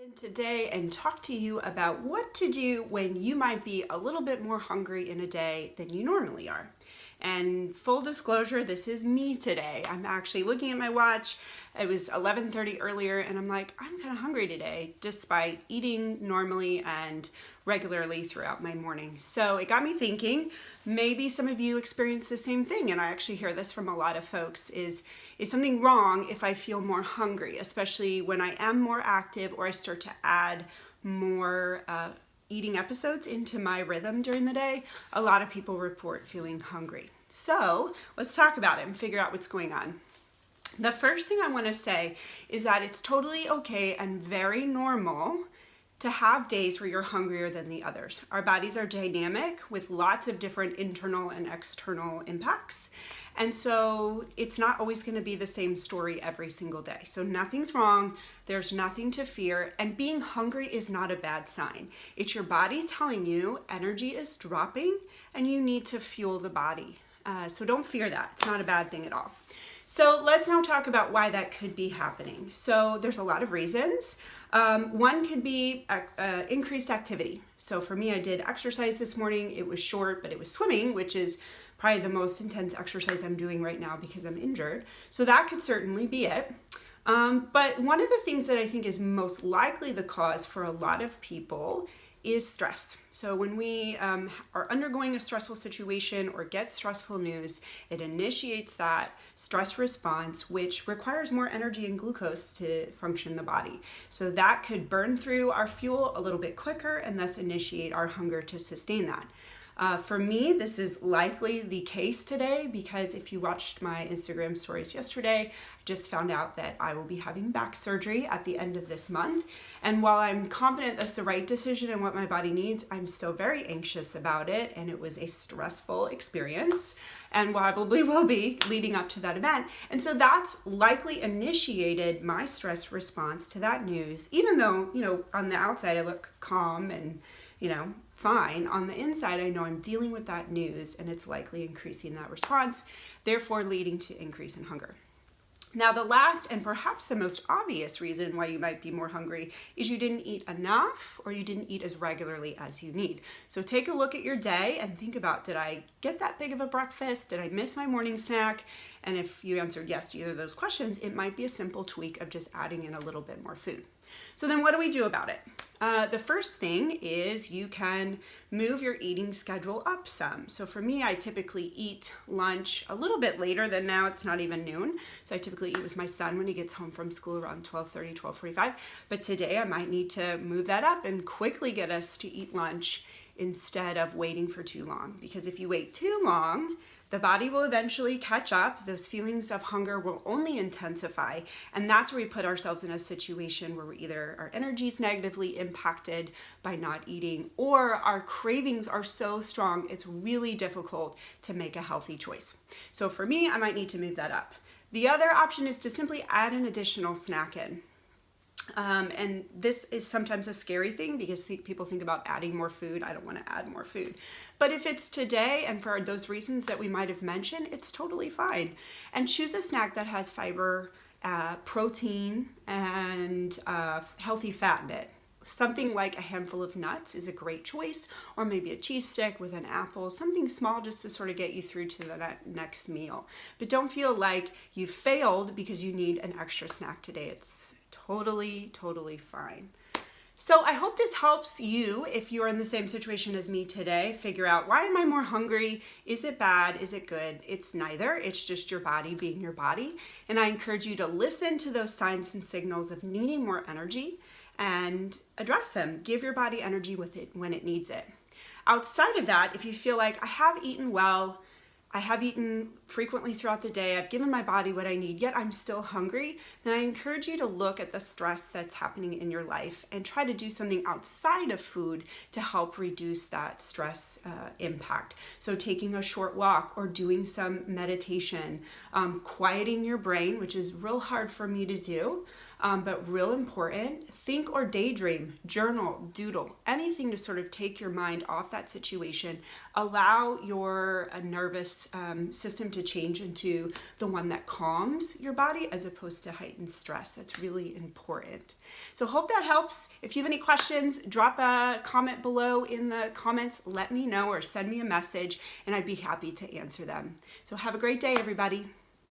In today and talk to you about what to do when you might be a little bit more hungry in a day than you normally are. And full disclosure, this is me today. I'm actually looking at my watch. It was 11:30 earlier and I'm like, I'm kind of hungry today despite eating normally and regularly throughout my morning. So it got me thinking, maybe some of you experience the same thing, and I actually hear this from a lot of folks, is something wrong if I feel more hungry, especially when I am more active or I start to add more eating episodes into my rhythm during the day. A lot of people report feeling hungry. So let's talk about it and figure out what's going on. The first thing I want to say is that it's totally okay and very normal to have days where you're hungrier than the others. Our bodies are dynamic with lots of different internal and external impacts. And so it's not always going to be the same story every single day. So nothing's wrong. There's nothing to fear. And being hungry is not a bad sign. It's your body telling you energy is dropping and you need to fuel the body. So don't fear that. It's not a bad thing at all. So let's now talk about why that could be happening. So there's a lot of reasons. One could be increased activity. So for me, I did exercise this morning. It was short, but it was swimming, which is probably the most intense exercise I'm doing right now because I'm injured. So that could certainly be it. But one of the things that I think is most likely the cause for a lot of people is stress. So when we are undergoing a stressful situation or get stressful news, it initiates that stress response, which requires more energy and glucose to function the body. So that could burn through our fuel a little bit quicker and thus initiate our hunger to sustain that. For me, this is likely the case today because if you watched my Instagram stories yesterday, I just found out that I will be having back surgery at the end of this month. And while I'm confident that's the right decision and what my body needs, I'm still very anxious about it. And it was a stressful experience and probably will be leading up to that event. And so that's likely initiated my stress response to that news, even though, on the outside I look calm and, fine. On the inside, I know I'm dealing with that news and it's likely increasing that response, therefore leading to increase in hunger. Now, the last and perhaps the most obvious reason why you might be more hungry is you didn't eat enough or you didn't eat as regularly as you need. So take a look at your day and think about, did I get that big of a breakfast? Did I miss my morning snack? And if you answered yes to either of those questions, it might be a simple tweak of just adding in a little bit more food. So then what do we do about it? The first thing is you can move your eating schedule up some. So for me, I typically eat lunch a little bit later than now. It's not even noon. So I typically eat with my son when he gets home from school around 12:30, 12:45. But today I might need to move that up and quickly get us to eat lunch instead of waiting for too long. Because if you wait too long, the body will eventually catch up. Those feelings of hunger will only intensify. And that's where we put ourselves in a situation where either our energy is negatively impacted by not eating or our cravings are so strong, it's really difficult to make a healthy choice. So for me, I might need to move that up. The other option is to simply add an additional snack in. And this is sometimes a scary thing because people think about adding more food. I don't want to add more food. But if it's today and for those reasons that we might have mentioned, it's totally fine. And choose a snack that has fiber, protein, and healthy fat in it. Something like a handful of nuts is a great choice, or maybe a cheese stick with an apple, something small just to sort of get you through to the next meal. But don't feel like you failed because you need an extra snack today. It's totally fine. So I hope this helps you, if you're in the same situation as me today, figure out, why am I more hungry? Is it bad? Is it good? It's neither. It's just your body being your body. And I encourage you to listen to those signs and signals of needing more energy and address them. Give your body energy with it when it needs it. Outside of that, if you feel like I have eaten well, I have eaten frequently throughout the day, I've given my body what I need, yet I'm still hungry, then I encourage you to look at the stress that's happening in your life and try to do something outside of food to help reduce that stress impact. So taking a short walk or doing some meditation, quieting your brain, which is real hard for me to do, but real important. Think or daydream, journal, doodle, anything to sort of take your mind off that situation. Allow your nervous system to to change into the one that calms your body as opposed to heightened stress. That's really important. So hope that helps. If you have any questions, drop a comment below in the comments. Let me know or send me a message and I'd be happy to answer them. So have a great day, everybody.